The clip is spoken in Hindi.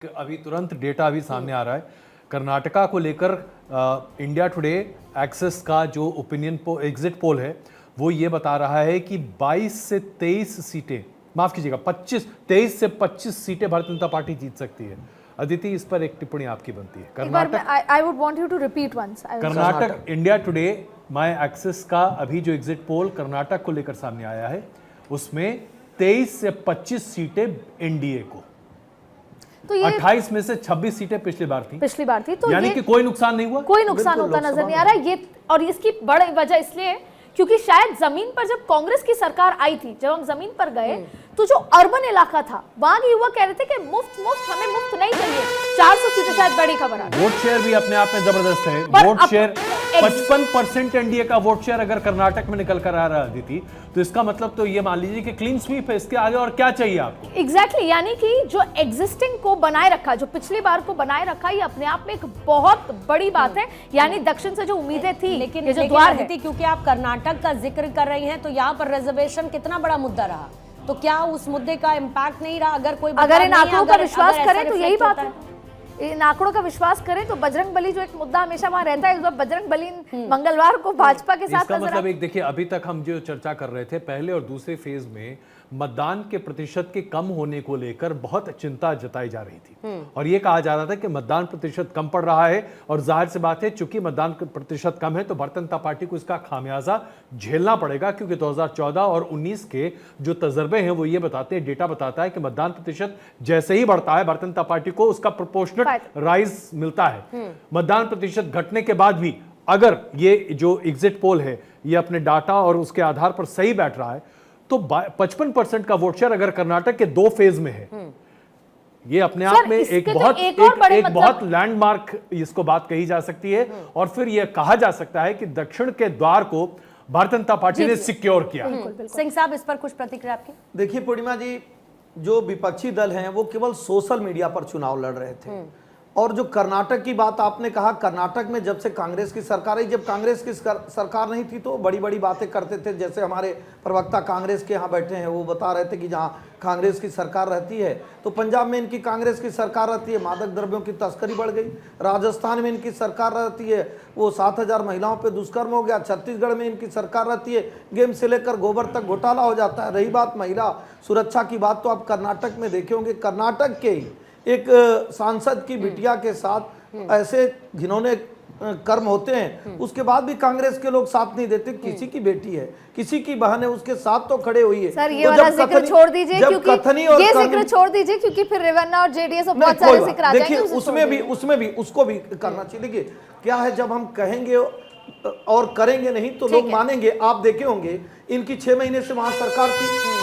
अभी तुरंत डेटा अभी सामने आ रहा है कर्नाटका को लेकर। इंडिया टुडे एक्सेस का जो ओपिनियन एग्जिट पोल है वो ये बता रहा है कि 22 से 23 सीटें, माफ कीजिएगा 23 से 25 सीटें भारतीय जनता पार्टी जीत सकती है। अदिति, इस पर एक टिप्पणी आपकी बनती है। Karnataka, I would want you to repeat once. Karnataka India today my access का अभी जो एग्जिट पोल कर्नाटक को लेकर सामने आया है उसमें 23 से 25 सीटें एनडीए को, तो ये 28 में से 26 सीटें पिछली बार थी, तो यानी कि कोई नुकसान नहीं हुआ, कोई नुकसान होता नजर नहीं आ रहा ये। और इसकी बड़ी वजह इसलिए है क्योंकि शायद जमीन पर जब कांग्रेस की सरकार आई थी, जब हम जमीन पर गए तो जो अर्बन इलाका था वहां के युवा कह रहे थे कि मुफ्त हमें मुफ्त नहीं चाहिए। 400 सीटें शायद बड़ी खबर है। वोट शेयर भी अपने आप में जबरदस्त है। वोट शेयर 55% एनडीए का वोट शेयर अगर कर्नाटक में निकल कर आ रहा है अदिति, तो इसका मतलब तो ये मान लीजिए कि क्लीन स्वीप है। इसके आगे और क्या चाहिए आपको? एग्जैक्टली, यानी कि जो एग्जिस्टिंग को बनाए रखा, जो पिछली बार को बनाए रखा, ये अपने आप में एक बहुत बड़ी बात है। यानी दक्षिण से जो उम्मीदें थी, लेकिन जो द्वार है, क्योंकि आप कर्नाटक का जिक्र कर रही हैं तो यहाँ पर रिजर्वेशन कितना बड़ा मुद्दा रहा, तो क्या उस मुद्दे का इम्पैक्ट नहीं रहा? अगर इन आंकड़ों का विश्वास करें तो यही बात है। इन आंकड़ों का विश्वास करें तो बजरंग बली जो एक मुद्दा हमेशा वहां रहता है, इस बार बजरंग बली मंगलवार को भाजपा के साथ मतलब एक देखिए, अभी तक हम जो चर्चा कर रहे थे पहले और दूसरे फेज में मतदान के प्रतिशत के कम होने को लेकर बहुत चिंता जताई जा रही थी और ये कहा जा रहा था कि मतदान प्रतिशत कम पड़ रहा है और जाहिर सी बात है चूंकि मतदान प्रतिशत कम है तो भारतीय जनता पार्टी को इसका खामियाजा झेलना पड़ेगा, क्योंकि 2014 और 19 के जो तजर्बे हैं वो ये बताते हैं, डेटा बताता है कि मतदान प्रतिशत जैसे ही बढ़ता है भारतीय जनता पार्टी को उसका प्रोपोर्शनल राइज मिलता है। मतदान प्रतिशत घटने के बाद भी अगर ये जो एग्जिट पोल है ये अपने डाटा और उसके आधार पर सही बैठ रहा है तो 55% का वोट शेयर अगर कर्नाटक के 2 फेज में है, ये अपने आप में एक बहुत लैंडमार्क इसको बात कही जा सकती है। और फिर यह कहा जा सकता है कि दक्षिण के द्वार को भारतीय जनता पार्टी ने सिक्योर किया। सिंह साहब, इस पर कुछ प्रतिक्रिया आपकी? देखिए पूर्णिमा जी, जो विपक्षी दल हैं वो केवल सोशल मीडिया पर चुनाव लड़ रहे थे। और जो कर्नाटक की बात आपने कहा, कर्नाटक में जब से कांग्रेस की सरकार आई, जब कांग्रेस की सरकार नहीं थी तो बड़ी बड़ी बातें करते थे। जैसे हमारे प्रवक्ता कांग्रेस के यहाँ बैठे हैं, वो बता रहे थे कि जहाँ कांग्रेस की सरकार रहती है तो पंजाब में इनकी कांग्रेस की सरकार रहती है, मादक द्रव्यों की तस्करी बढ़ गई। राजस्थान में इनकी सरकार रहती है, वो 7000 महिलाओं पर दुष्कर्म हो गया। छत्तीसगढ़ में इनकी सरकार रहती है, गेम से लेकर गोबर तक घोटाला हो जाता है। रही बात महिला सुरक्षा की बात, तो आप कर्नाटक में देखे होंगे, कर्नाटक के ही एक सांसद की बिटिया के साथ ऐसे जिन्होंने कर्म होते हैं, उसके बाद भी कांग्रेस के लोग साथ नहीं देते। किसी की बेटी है, किसी की बहन है, उसके साथ तो खड़े हुई है। सर, ये वाला जिक्र छोड़ दीजिए, क्योंकि ये जिक्र छोड़ दीजिए क्योंकि फिर रेवन्ना और जेडीएस और बहुत सारे जिक्र आ जाएंगे। उसमें भी उसको भी करना चाहिए। देखिए क्या है, जब हम कहेंगे और करेंगे नहीं तो लोग मानेंगे। आप देखे होंगे इनकी 6 महीने से वहां सरकार थी,